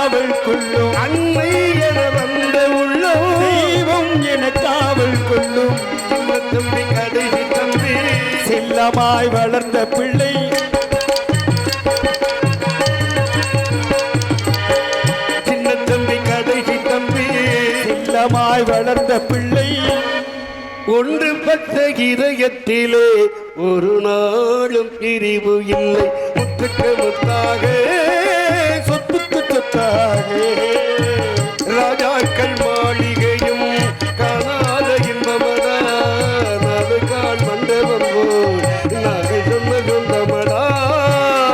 காவல் கொள்ளும் அன்னை என வந்த உள்ளம் தெய்வம் என காவல் கொள்ளும் தம்பி கடைசி தம்பி செல்லமாய் வளர்ந்த பிள்ளை சின்ன தம்பி கடைசி தம்பி செல்லமாய் வளர்ந்த பிள்ளை ஒன்றுபட்ட இதயத்திலே ஒரு நாளும் பிரிவு இல்லை முத்துக்கு முத்தாக சொத்துக்கு சொத்தாக ராஜாக்கள் மாளிகையும் காணாத இன்பமடா நாலு கால் மண்டபம் போல் நகை சொன்ன சொந்தமடா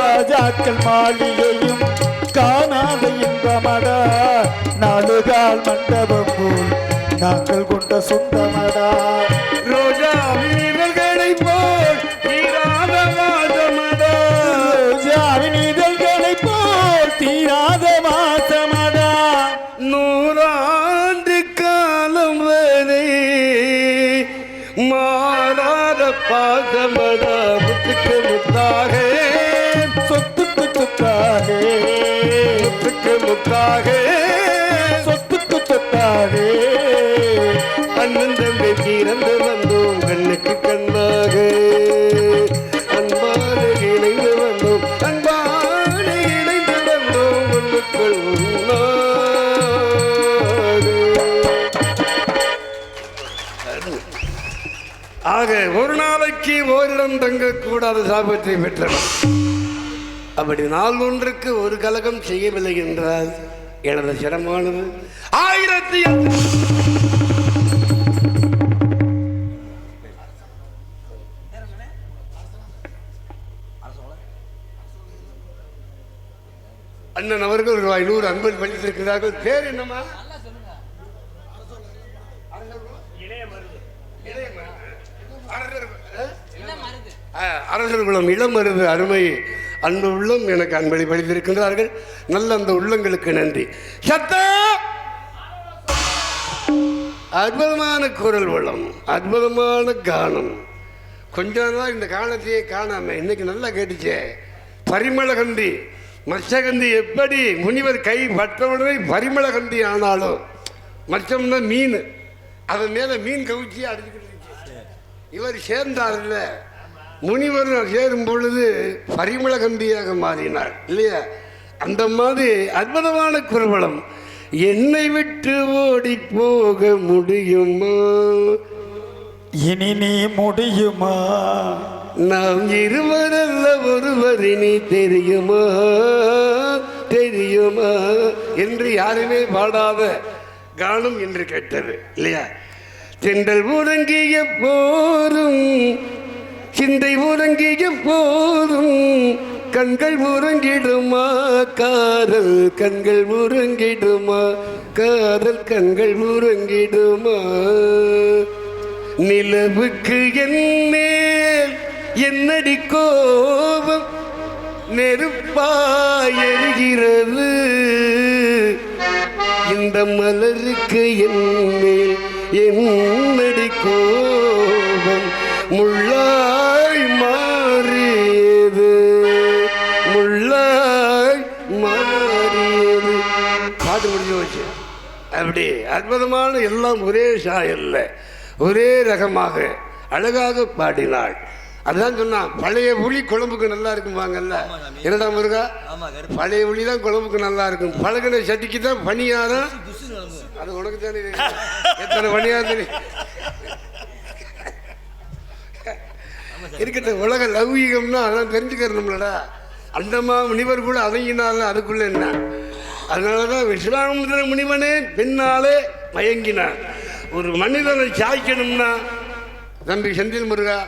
ராஜாக்கள் மாளிகையும் காணாத இன்பமடா நாலுகால் மண்டபம் போல் நாங்கள் கொண்ட சொந்தமடா ரோஜா வீரர்களை போல் தீராத வாசமடா ரோஜாவின் இதழ்களை போல் தீராத வாசமடா நூறாண்டு காலம் வரை மாறாத பாசமடா முத்துக்கு முத்தாக சொத்துக்கு சொத்தாக முத்துக்கு முத்தாக சொத்துக்கு சொத்தாக அண்ணன் தம்பி பிறந்து வந்தோம் கண்ணுக்கு கண்ணாக அன்பான இணைந்து வந்தோம் அன்பான இணைந்து வந்தோம் ஒன்றுக்குள் ஆக ஒரு நாளைக்கு ஓரிடம் தங்கக்கூடாத சாபத்தை பெற்றனர். அப்படி நாள் ஒன்றுக்கு ஒரு கலகம் செய்யவில்லை என்றால் எனது சிரமானது 1008 அண்ணன் அவர்கள் ஒரு 500 அன்பன் படித்திருக்கிறார்கள். பேர் என்னமா? அரசர்களும் இளமருது அருமை அன்பு உள்ளம் எனக்கு அன்பளி படித்திருக்கின்றார்கள். நல்ல அந்த உள்ளங்களுக்கு நன்றி. சத்தா அற்புதமான குரல் வளம், அற்புதமான கானம். கொஞ்ச நாள் இந்த காலத்தையே காணாம இன்னைக்கு நல்லா கேட்டுச்சே. பரிமளகந்தி மச்சகந்தி எப்படி முனிவர் கை பற்றவுடனே பரிமளகந்தி ஆனாலும் மச்சம்னா மீன், அதன் மேல மீன் கவிச்சி அடிச்சுக்கிட்டு இவர் சேர்ந்தார்ல, முனிவர் சேரும் பொழுது பரிமளகந்தியாக மாறினார் இல்லையா? அந்த மாதிரி அற்புதமான குரவளம். என்னை விட்டு ஓடி போக முடியுமா? இனி நீ முடியுமா? நாம் இருவரல்ல ஒருவர் நீ தெரியுமா தெரியுமா என்று யாருமே பாடாத கானம் என்று கேட்டது இல்லையா? தென்றல் உறங்கிய போதும் சிந்தை உறங்கிய போதும் கண்கள் உறங்கிடுமா காதல் கண்கள் உறங்கிடுமா காதல் கண்கள் உறங்கிடுமா? நிலவுக்கு என் மேல் என்னடி கோபம் நெருப்பாய் எரிகிறது, இந்த மலருக்கு என் மேல் என்னடி கோபம் முள்ளாய் மாறியது முள்ளாய் மாறியது. பாட்டு முடிஞ்சு வச்சு அப்படி அற்புதமான எல்லாம் ஒரே சாயல்ல ஒரே ரகமாக அழகாக பாடினாள். அதுதான் சொன்னான், பழைய புளி குழம்புக்கு நல்லா இருக்கும்பாங்கல்ல. என்னடா முருகா, பழைய புளி தான் குழம்புக்கு நல்லா இருக்கும், பழகின சட்டிக்கு தான் பணியாரம். அது உனக்கு தானே எத்தனை பணியாரம் இருக்கட்ட. உலக லௌகீகம்னா அதான் தெரிஞ்சுக்கிறோம்லடா. அந்தமா முனிவர் கூட அதங்கினால அதுக்குள்ள என்ன. அதனாலதான் விஸ்வாமித்திர முனிவனே பின்னாலே மயங்கினான். ஒரு மனிதனை சாய்க்கணும்னா தம்பி செந்தில் முருகா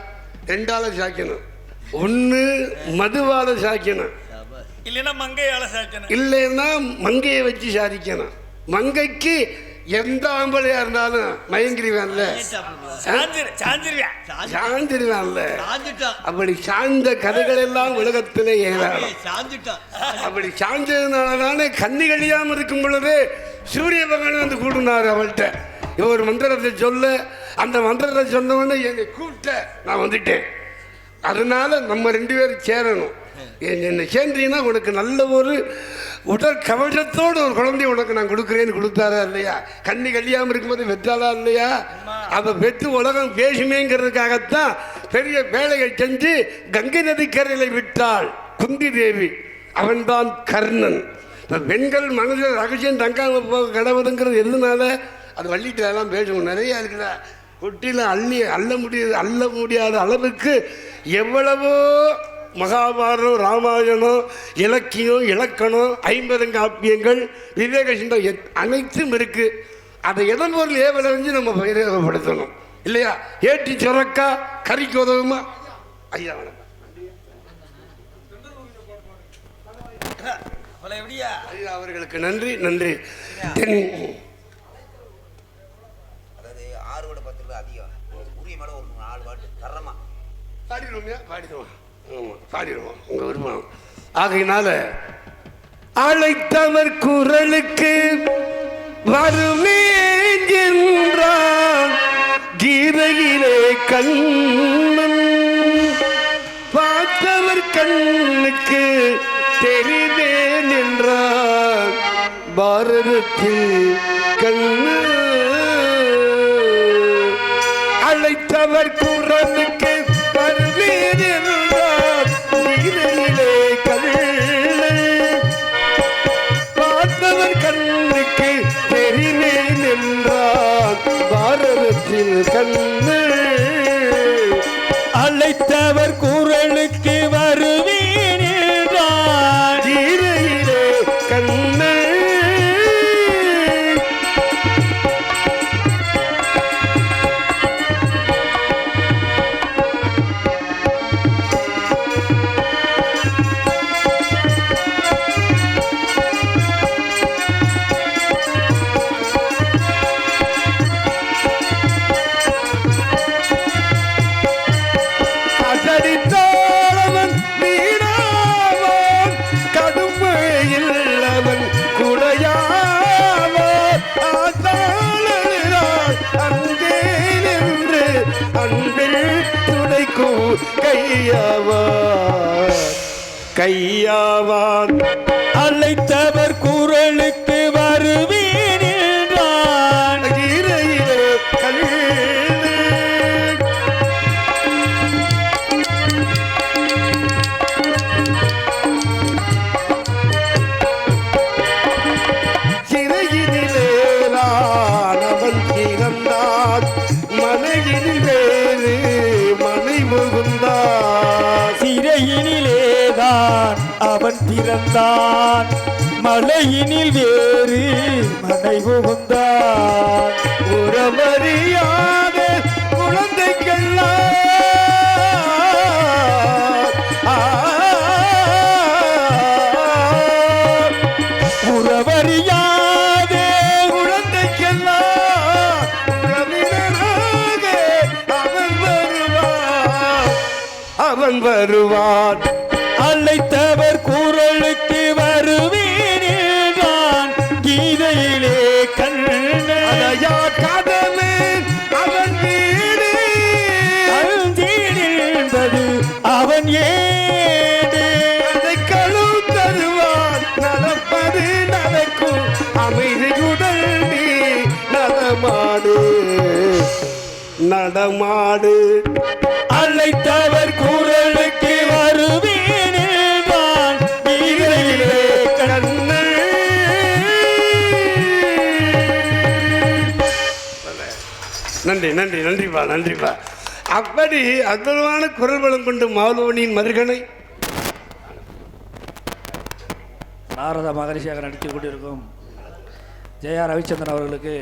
ரெண்டால சாய்க்கணும். ஒன்று மதுவால சாய்க்கணும், இல்லைன்னா மங்கையால சாய்க்கணும், இல்லைன்னா மங்கையை வச்சு சாதிக்கணும். மங்கைக்கு எந்த ஆம்பளையா இருந்தாலும் மயங்கிடுவான்ல, சாஞ்சிருவான்ல. அப்படி சாய்ந்த கதைகள் எல்லாம் உலகத்திலே ஏறாடும். அப்படி சாய்ந்ததுனாலதானே கண்ணி கழியாம இருக்கும் பொழுது சூரிய பகவான் வந்து கூடுனாரு அவள்கிட்ட. ஒரு மந்திரத்தை சொல்ல, அந்த மந்திரத்தை சொன்னவொடனே என்னை கூப்பிட்ட, நான் வந்துட்டேன். அதனால நம்ம 2 பேரும் சேரணும். என்னை சேர்ந்தீங்கன்னா உனக்கு நல்ல ஒரு உடல் கவசத்தோடு ஒரு குழந்தை உனக்கு நான் கொடுக்குறேன்னு கொடுத்தாரா இல்லையா? கண்ணி கல்யாணம் இருக்கும்போது வெற்றாளா இல்லையா? அவ வெற்று உலகம் பேசுமேங்கிறதுக்காகத்தான் பெரிய வேலையை செஞ்சு கங்கை நதிக்கரையில் விட்டாள் குந்தி தேவி. அவன்தான் கர்ணன். இப்போ பெண்கள் மனதில் ரகசியம் தங்காம போக கடவுதுங்கிறது எதுனால? அது வள்ளிட்டு எல்லாம் பேசணும், நிறையா இருக்குதா. கொட்டியில் அள்ள முடியாத அளவுக்கு எவ்வளவோ மகாபாரதம், ராமாயணம், இலக்கியம், இலக்கணம், 50 காப்பியங்கள், விவேக சிந்தம் அனைத்தும் இருக்கு. அதை எதன் பொருள் ஏவலஞ்சு நம்ம பயிரப்படுத்தணும் இல்லையா? ஏற்றி சுரக்கா கறிக்கு உதவுமா? ஐயா வணக்கம். ஐயா அவர்களுக்கு நன்றி நன்றி. பாடிடுவோம் உங்க விருப்பம். ஆகையினால அழைத்தவர் குரலுக்கு வருவேன் என்றான் கீதையிலே கண்ணன். பார்த்தவர் கண்ணுக்கு தெரிவேன் என்றான் பாரதத்தில் கண்ணு. அழைத்தவர் குரலுக்கு வருவேன் என்றான் கீதையிலே கண்ணன். பார்த்தவர் கண்ணுக்கு தெரிவேன் என்றான் பாரதத்தில் கண்ணு. அழைத்தவர் குரலுக்கு வருவேன் என்றான் கீதையிலே கண்ணு. அசடித்தோழவன் வீணாவான், கடுமையில் அவன் குடையாவான். ஆசாளரால் அங்கே நின்று அன்பில் துணைக்கும் கையாவான். அழைத்தவர் குரலுக்கு வருவேன் என்றான் கீதையிலே கண்ணு. சிறையினிலே அவன் பிறந்தான், மனையினில் வேறு மனை முகுந்தான். சிறையினிலேதான் அவன் பிறந்தான், மலையினில் வேறு மனை புகுந்தான். உறவறியாத குழந்தைக்கெல்லாம் உறவறியாத குழந்தைக்கெல்லாம் உறவினராக அவன் வருவான். அழைத்தவர் குரலுக்கு வருவேன் என்றான் கீதையிலே கண்ணன். அதையா கதவு அவன் வீடு அழுந்தீடு அவன் ஏடு. அதை கழு தருவான். நடப்பது நடக்கும் அமைதியுடன் நீ நடமாடு. அழைத்தவர் குரலுக்கு வருவேன் என்றான் கீதையிலே கண்ணன். நன்றி நன்றி நன்றிப்பா நன்றிப்பா. அப்படி அற்புதமான குரல் வளம் கொண்டு மாலோனியின் மருகனை நாரத மகரிஷியாக நடித்து கொண்டிருக்கும் ஜெயா ரவிச்சந்திரன் அவர்களுக்கு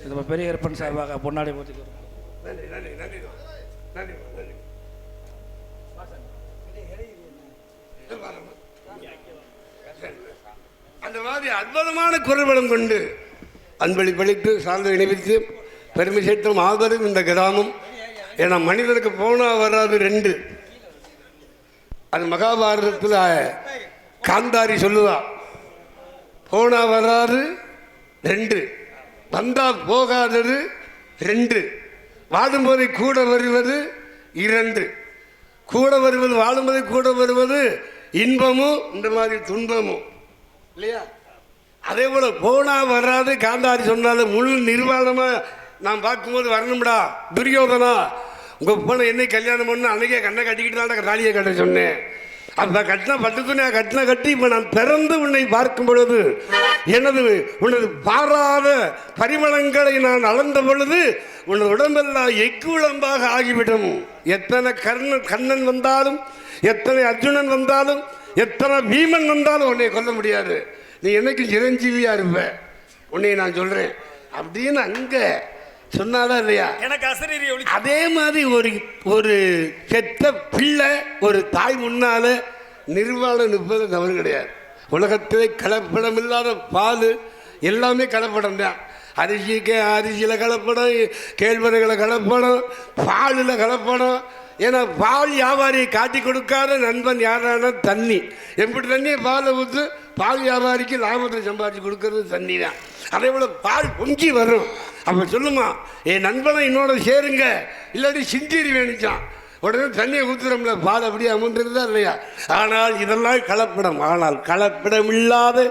இது பெரிய ஏற்பன் சார்பாக பொன்னாடை போத்திக்கிறோம். நன்றி நன்றி நன்றி நன்றி நன்றி. அந்த மாதிரி அற்புதமான குரல் வளம் கொண்டு அன்பளிப்பளித்து சார்ந்த இணைவித்து பெருமை சேர்த்த மாபெரும் இந்த கிராமம். ஏன்னா மனிதனுக்கு போனால் வராது 2. அது மகாபாரதத்தில் காந்தாரி சொல்லுவா, போனா வராது 2, வந்தா போகாதது 2, வாழும்போதை கூட வருவது 2, கூட வருவது வாழும்போதை கூட வருவது இன்பமும் இந்த மாதிரி துன்பமும் இல்லையா? அதே போல போனா வராது காந்தாரி சொன்னாலும் முழு நிர்வாணமா நான் பார்க்கும்போது வரணும்டா துரியோதனா, உங்க போன என்னை கல்யாணம் பண்ண அன்னைக்கே கண்ணை கட்டிக்கிட்டு தான் தாலியை கட்ட சொன்னேன். அந்த கட்டின பட்டு துணியா கட்டின கட்டி இப்போ நான் பிறந்து உன்னை பார்க்கும் பொழுது உனது பாராத பரிமளங்களை நான் அளந்த பொழுது உனது உடம்பெல்லாம் எக்குழம்பாக ஆகிவிடும். எத்தனை கண்ணன் வந்தாலும், எத்தனை அர்ஜுனன் வந்தாலும், எத்தனை பீமன் வந்தாலும் உன்னை கொல்ல முடியாது. நீ என்னைக்கு சிரஞ்சீவியா இருப்ப, உன்னை நான் சொல்றேன் அப்படின்னு அங்க சொன்னாதான் இல்லையா? அதே மாதிரி ஒரு செத்த பிள்ளை ஒரு தாய் முன்னால நிர்வாணம் நிற்பது தவறு கிடையாது. உலகத்திலே கலப்படம் இல்லாத பால் எல்லாமே கலப்படம் தான். அரிசியில் கலப்படம், கேழ்வரகுல கலப்படம், பாலில் கலப்படம். ஏன்னா பால் வியாபாரியை காட்டி கொடுக்காத நண்பன் யாரான தண்ணி. எப்படி தண்ணியை பாலை ஊற்று பால் வியாபாரிக்கு லாபத்தை சம்பாதிச்சு கொடுக்கறது தண்ணி தான். அதே போல் பால் பொங்கி வரும். அப்போ சொல்லுமா, என் நண்பனை என்னோட சேருங்க, இல்லாட்டி சிந்திரி வேணிச்சான். உடனே தண்ணியை ஊற்றுறோம்ல, பால் அப்படியே அமர்ந்துருந்தா இல்லையா? ஆனால் இதெல்லாம் கலப்படம். ஆனால் கலப்படம் இல்லாத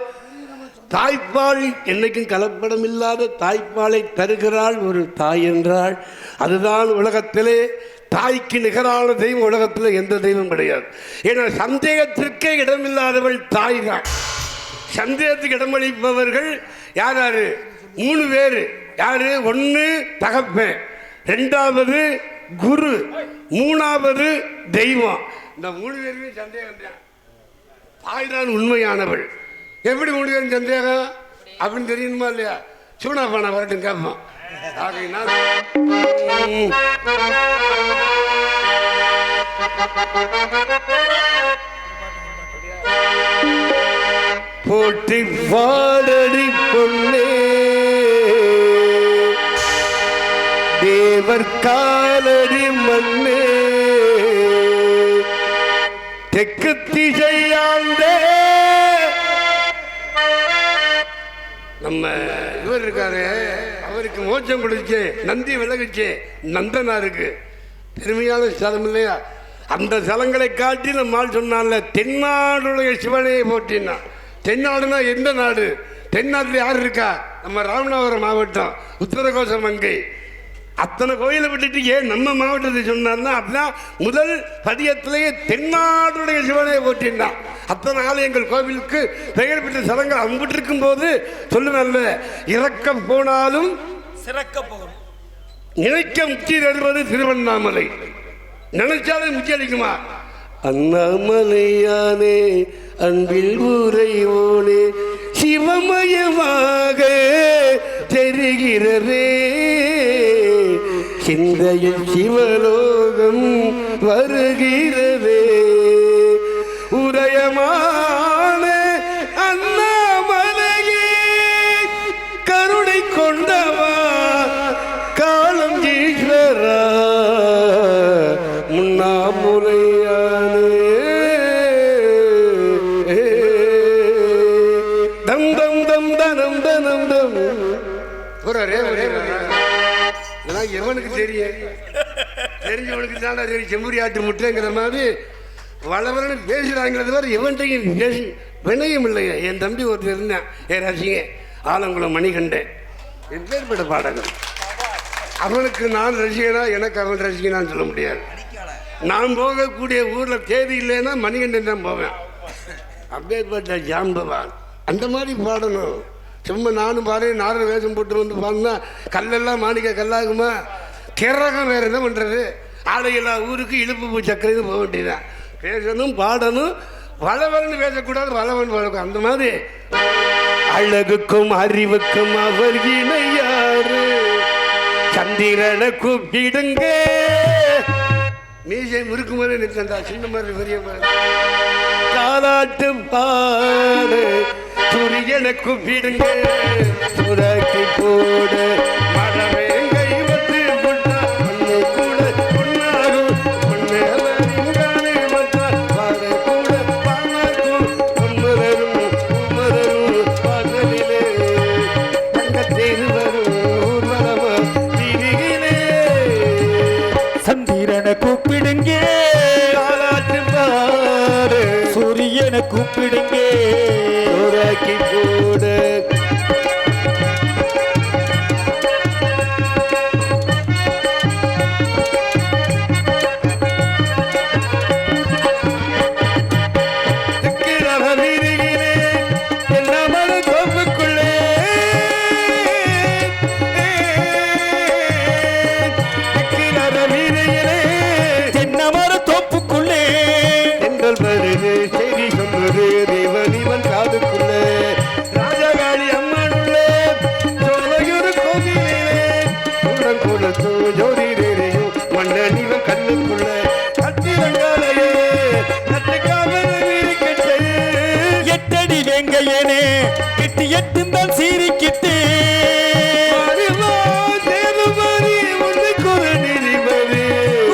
தாய்ப்பால், என்னைக்கும் கலப்படம் இல்லாத தாய்ப்பாலை தருகிறாள் ஒரு தாய் என்றால் அதுதான் உலகத்திலே தாய்க்கு நிகரான தெய்வம். உலகத்தில் எந்த தெய்வம் கிடையாது. ஏன்னா சந்தேகத்திற்கே இடமில்லாதவள் தாய் தான். சந்தேகத்துக்கு இடமளிப்பவர்கள் யார் யாரு? 3 பேர். யாரு? 1 தகப்பன், 2வது குரு, 3வது தெய்வம். இந்த 3 பேருமே சந்தேகம் தான். தாய் தான் உண்மையானவள். எப்படி 3 பேரும் சந்தேகம் அப்படின்னு தெரியணுமா இல்லையா? சூனா பானா வரட்டும் கேட்போம். ஆகையினால் போட்டி பாடடி பொன்னே தேவர் காலடி மண்ணே தெற்கு திசையாண்டே. நம்ம இவர் இருக்காரு, அவருக்கு மோட்சம் கொடுச்சு, நந்தி விலகுச்சு, நந்தனாருக்கு பெருமையான ஸ்தலம் இல்லையா? அந்த ஸ்தலங்களை காட்டி நம்மால் சொன்னால தென்னாடுடைய சிவனையை போட்டினா. தென்னாடுனா எந்த நாடு? தென்னாட்டில் யார் இருக்கா? நம்ம ராமநாதபுரம் மாவட்டம் உத்தரகோச மங்கை. அத்தனை கோயிலை விட்டுட்டு ஏன் நம்ம மாவட்டத்தை சொன்னார்னா, அப்படின்னா முதல் பதியத்திலேயே தென்னாடுடைய சிவனை போட்டிருந்தான். அத்தனை ஆலயங்கள் கோவிலுக்கு பெயர் பெற்ற ஸ்தலங்கள் அம்பிட்டு இருக்கும் போது சொல்லுவல்ல, இறக்க போனாலும் சிறக்க போகணும், நினைக்க முக்தி தருவது திருவண்ணாமலை. நினைச்சாலே முக்தி அளிக்குமா? அண்ணாமலையானே அன்பில் ஊரையோனே சிவமயமாக தெரிகிறதே, சிந்தையில் சிவலோகம் வருகிறதே, உதயமான அண்ணாமலையே கருணை கொண்டவா காலம் ஈஸ்வரா முன்னாமுலையானே தம் தம் தம் தனம் தனம் தம். இதெல்லாம் எவனுக்கு தெரியும்? தெரிஞ்சவனுக்கு தானே சரி. செம்புரி ஆட்டு முட்டைங்கிற மாதிரி வளவலன்னு பேசுகிறாங்கிறது வேறு எவன்ட்டையும் பேசி வினயம் இல்லையா? என் தம்பி ஒருத்தர் இருந்தான், என் ரசிங்க ஆலங்குளம் மணிகண்டன், எப்பேற்பட்ட பாடங்கள். அவனுக்கு நான் ரசிகனா, எனக்கு அவன் ரசிகனான்னு சொல்ல முடியாது. நான் போகக்கூடிய ஊரில் தேதி இல்லைன்னா மணிகண்டன் தான் போவேன். அப்பேற்பட்ட ஜாம்பவான். அந்த மாதிரி பாடணும். சும்மா நானும் பாரு நார வேஷம் போட்டு வந்து பாருன்னா கல்லெல்லாம் மாணிக்க கல்லாகுமா? கிரகம் வேறு என்ன பண்ணுறது? ஆடையெல்லாம் ஊருக்கு இழுப்பு பூ சக்கரைன்னு போக வேண்டியதான். பேசணும், பாடணும், வளவன்னு பேசக்கூடாது, வளவன் வளர்க்கும். அந்த மாதிரி அழகுக்கும் அறிவுக்கும் அவர் இணையாரு, சந்திரனை கூப்பிடுங்க. மீசை முறுக்கு மாதிரி நிற்கண்டா, சின்ன மாதிரி பெரிய மாதிரி தாலாட்டு பாடு, சூரியனை கூப்பிடுங்க, சுராக்கி போட மரமே கை வந்து கொண்டா மண்ணை கூட பொன்னாகும், பொன்னே மற்றால் பாட கூட பாமாக்கும், பொன்மரும் உமரும் பாடலிலே தங்கத்தேர் வரும் ஊர்வலமா திரிகிலே, சந்திரனை கூப்பிடுங்க, தாலாட்டு பாடு, சூரிய சோறாக்கி போட எட்டுந்தான் சீரிக்கிட்டு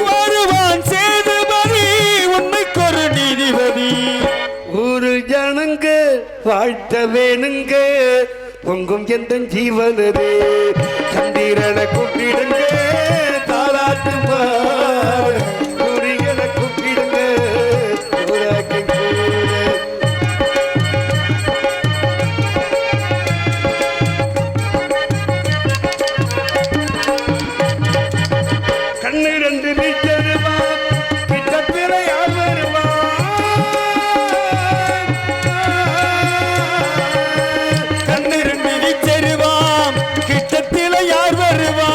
வருவான் சேதுபதி உண்மைக்கொரு நீதிபதி. ஒரு ஜனங்க வாழ்த்த வேணுங்க பொங்கும் எந்த ஜீவனது சந்திரனை கூப்பிடுங்க தாலாட்டு சூரியனை கூப்பிடுங்க கண்ணிரண்டு வீச்சருவா கிட்டத்தில யார் வருவா கண்ணிரண்டு வீச்சருவாம் கிட்டத்தில யார் வருவா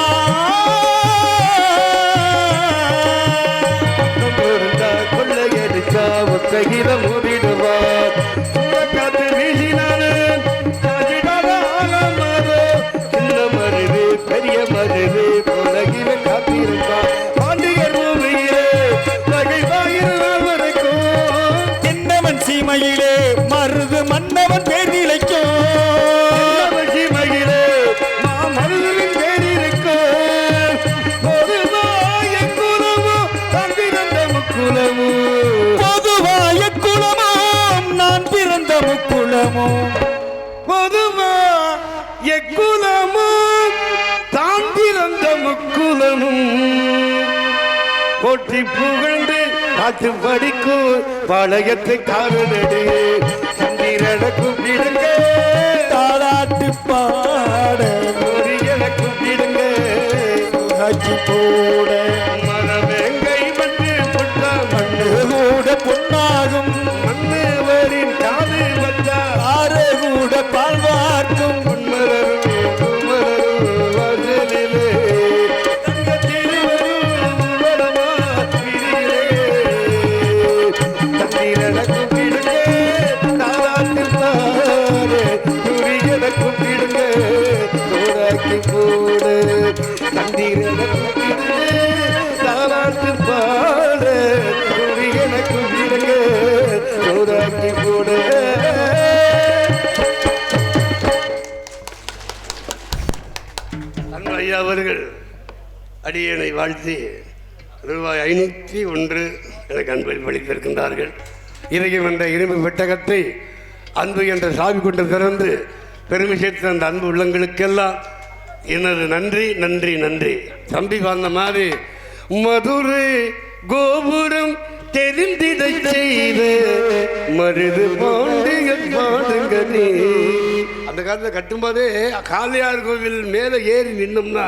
கொள்ளையடிச்சா ஒத்தையில மூடிடுவார் காத்து வீசினாலும் சின்ன மருது பெரிய மருது உலகில காத்திருப்பார் பாண்டிகர் பூமியிலே வரைக்கும் என்னவன் சீமையிலே மருது மன்னவன் பேர் நிலைக்கும் சீமையிலே மருதுவின் பேர் இருக்கும் பொதுவாய குலமோ பிறந்த முக்குலமோ பொதுவாய குலமும் நான் பிறந்த முக்குலமும் பொதுவாய குலமும் தான் பிறந்த முக்குலமும் போற்றி புகழ்ந்து காத்து படிக்கும் பாளையத்தை காரணடு சந்திரன கூப்பிடுங்க தாலாட்டு பாட சூரியன கூப்பிடுங்க ஆட்சி போட மரவேங்கை மண்ணு புட்டா மண்ணு கூட பொன்னாகும் மண்ணுவரின் காது வந்தா ஆறு கூட பால்வார்க்கும் ஐயா அவர்கள் அடியனை வாழ்த்தி ரூபாய் 501 எனக்கு அன்பில் வளித்திருக்கின்றார்கள். இதயம் என்ற இரும்பு பெட்டகத்தை அன்பு என்ற சாவி கொண்டு திறந்து பெருமை சேர்த்த அந்த அன்பு உள்ளங்களுக்கெல்லாம் எனது நன்றி நன்றி நன்றி. தம்பி வாழ்ந்த மாதிரி மதுரை கோபுரம் தெரிந்திட செய்த மருது பாண்டியன் பாடுங்க நீ. அந்த காலத்தில் கட்டும்போதே காளையார் கோவில் மேலே ஏறி நின்னோம்னா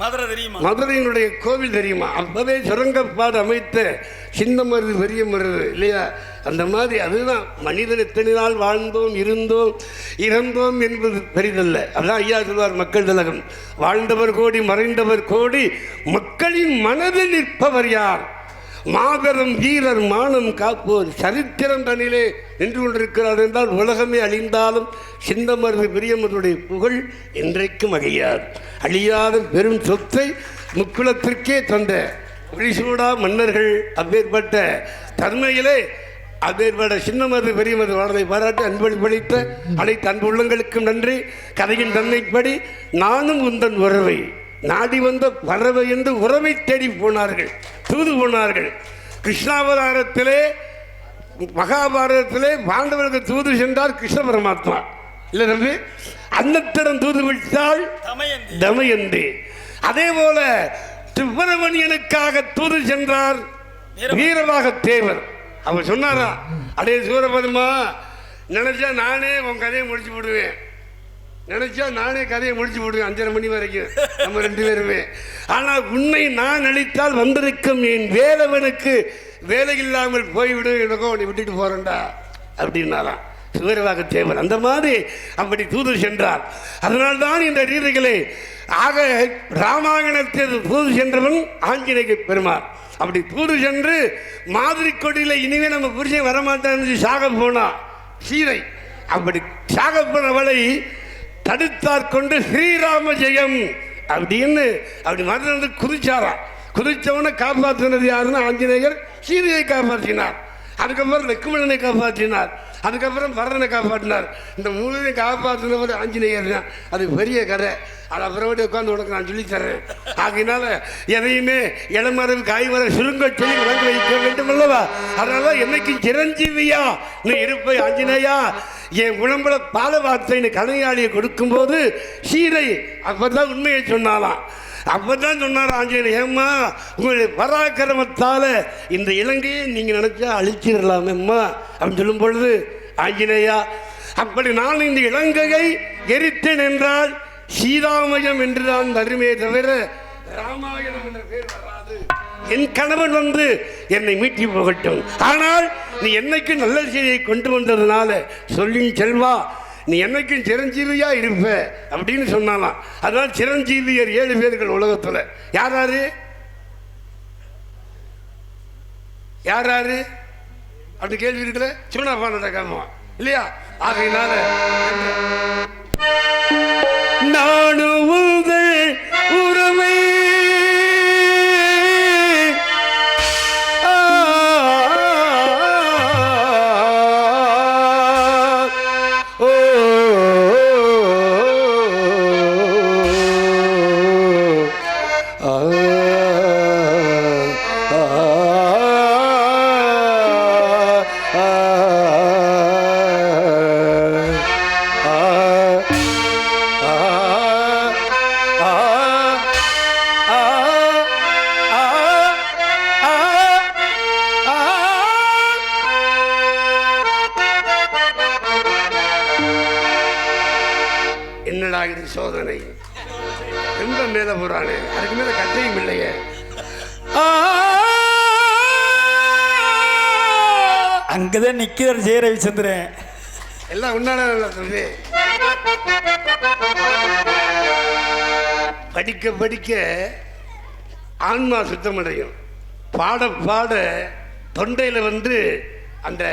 மதுரை தெரியுமா? மதுரையினுடைய கோவில் தெரியுமா? அப்பவே சுரங்கப்பாடு அமைத்த சின்ன மருது பெரிய மருது இல்லையா? அந்த மாதிரி அதுதான் மனிதன் எத்தனை நாள் வாழ்ந்தோம் இருந்தோம் இறந்தோம் என்பது பெரிதல்ல. அதான் ஐயா சொல்வார் மக்கள் திலகம், வாழ்ந்தவர் கோடி மறைந்தவர் கோடி மக்களின் மனதில் நிற்பவர் யார்? மாபெரும் வீரர் மானம் காப்போர் சரித்திரம் தனிலே நின்று கொண்டிருக்கிறார் என்றால் உலகமே அழிந்தாலும் சின்ன மருது பெரிய மருதுடைய புகழ் இன்றைக்கும் அழியாது. அழியாத பெரும் சொத்தை முக்குலத்திற்கே தந்த ஒளிசூடா மன்னர்கள் அப்பேற்பட்ட தன்மையிலே அப்பேற்பட்ட சின்ன மருது பெரிய மருது வாழ்வை பாராட்டி அன்பளித்த அனைத்து அன்பு உள்ளங்களுக்கும் நன்றி. கதையின் தன்மைப்படி நானும் உந்தன் உறவை நாடி வந்த பறவை என்று உறவை தேடி போனார்கள், தூது போனார்கள். கிருஷ்ணாவதாரத்திலே மகாபாரதத்திலே பாண்டவருக்கு தூது சென்றார் கிருஷ்ண பரமாத்மா இல்லை தம்பி? அன்னத்திடம் தூது விட்டால் தமயந்தி. அதே போல சுப்பிரமணியனுக்காக தூது சென்றார் வீரவாக தேவர். அவர் சொன்னாரா, அடே சூரபதுமா நினைச்சா நானே உன் கதையை முடிச்சு விடுவேன். நினைச்சா நானே கதையை முடிச்சு விடுவேன் 5:30 மணி வரைக்கும் நம்ம 2 பேருமே. ஆனால் உன்னை நான் அளித்தால் வந்திருக்கும் என் வேலவனுக்கு வேலை இல்லாமல் போய்விடும், எனக்கோ உன்னை விட்டுட்டு போறேன்டா அப்படின்னாலாம் சுவரவாக தேவர். அந்த மாதிரி அப்படி தூது சென்றார். அதனால்தான் இந்த ரீதிகளே ஆக ராமாயணத்தில் தூது சென்றவன் ஆஞ்சநேய பெருமாள். அப்படி தூது சென்று மாதிரி கொடியில் இனிமே நம்ம புருஷன் வரமாட்டான்னு சாக போனா சீதை. அப்படி சாக போனவளை தடுத்தார் கொண்டு ஸ்ரீராம ஜெயம் அப்படின்னு அப்படி மறந்து குதிச்சாரா. குதிச்சவனை காப்பாற்றினது யாருன்னா ஆஞ்சநேயர் சீதையை காப்பாற்றினார். அதுக்கப்புறம் லக்ஷ்மணனை காப்பாற்றினார். அதுக்கப்புறம் பரதனை காப்பாற்றினார். இந்த மூலையும் காப்பாற்றினவர் ஆஞ்சநேயர் தான். அது பெரிய கதை. அது அப்புறமேட்டு உட்காந்து உனக்கு நான் சொல்லித்தரேன். ஆகையினால எதையுமே இளமரம் காய்மரம் சுருங்க சொல்லி விளங்க வைக்க வேண்டும் அல்லவா? அதனால என்னைக்கு சிரஞ்சீவியா நீ இருப்பை ஆஞ்சநேயா என் உடம்புல பால வார்த்தை கலையாளியை கொடுக்கும்போது சீதை அப்பதான் உண்மையை சொன்னாலாம். அப்பதான் சொன்னார் ஆஞ்சநேயர், ஏம்மா உங்களுடைய பராக்கிரமத்தால இந்த இலங்கையை நீங்க நினைச்சா அழிச்சிடலாமேம்மா அப்படின்னு சொல்லும் பொழுது ஆஞ்சநேயா அப்படி நான் இந்த இலங்கையை எரித்தேன் என்றால் சீதாமயம் என்றுதான் வருமே தவிர ராமாயணம் என்ற பேர் வராது. என் கணவன் வந்து என்னை மீட்டி போகட்டும். ஆனால் நீ என்னைக்கு நல்ல செய்தியை கொண்டு வந்ததுனால சொல்லின் செல்வா நீ என்னைக்கும் சிரஞ்சீவியா இருப்ப அப்படின்னு சொன்னாலாம். அதனால சிரஞ்சீவியர் 7 பேர்கள் உலகத்துல. யாராரு யாராரு அப்படி கேள்வி இருக்குல்ல, சிவனாபானத காமா இல்லையா? ஆகையினால நானும் உறவை என்னடா இது சோதனை ரொம்ப மேல போறானே, அதுக்கு மேல கட்டையும் இல்லையே. அங்கதான் நிக்கிறார் ஜெய ரவிச்சந்திரன். எல்லாம் உன்னால சொல்லி படிக்க படிக்க ஆன்மா சுத்தமடையும். பாட பாட தொண்டையில் வந்து அந்த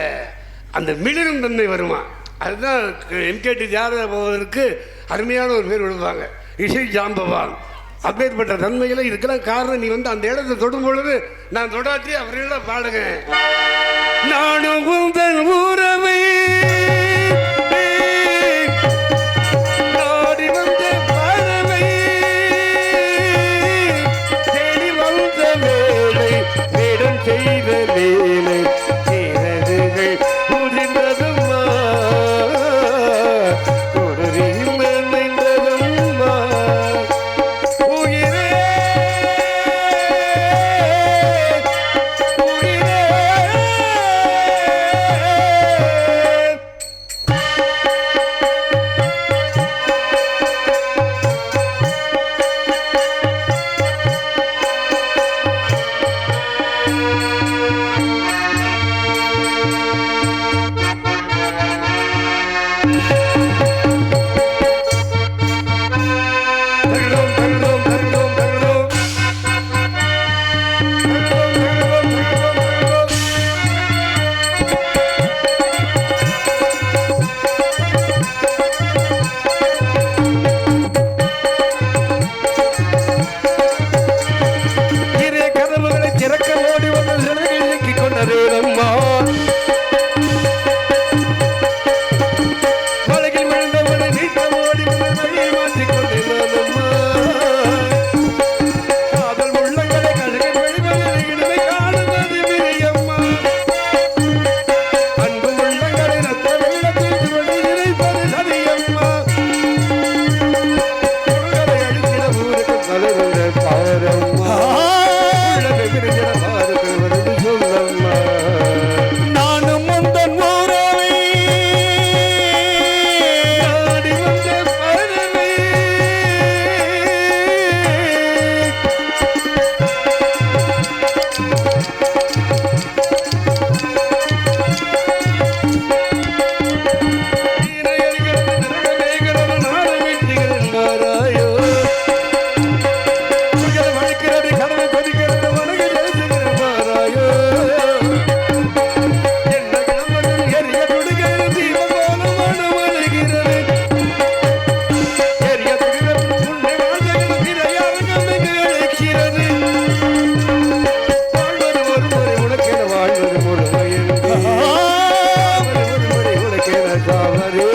அந்த மிளிரும் தன்மை வருமா. அதுதான் எம்கேடி ஜாதக போவதற்கு அருமையான ஒரு பேர் விடுவாங்க, இசை ஜாம்பவான். அப்பேற்பட்ட தன்மைகளை இதுக்கெல்லாம் காரணம் நீ வந்து அந்த இடத்தை தொடும் பொழுது நான் தொடாட்டி அவர்களெல்லாம் பாடுங்க. நானும் உங்கள் உறவை நாடி வந்த பறவை தேடி வந்த வேலை வேடம் செய்த வேலை சீரர்கள் முடிந்ததும்மா தொடரில் நின்றதும்மா உயிரே உயிரே அவரே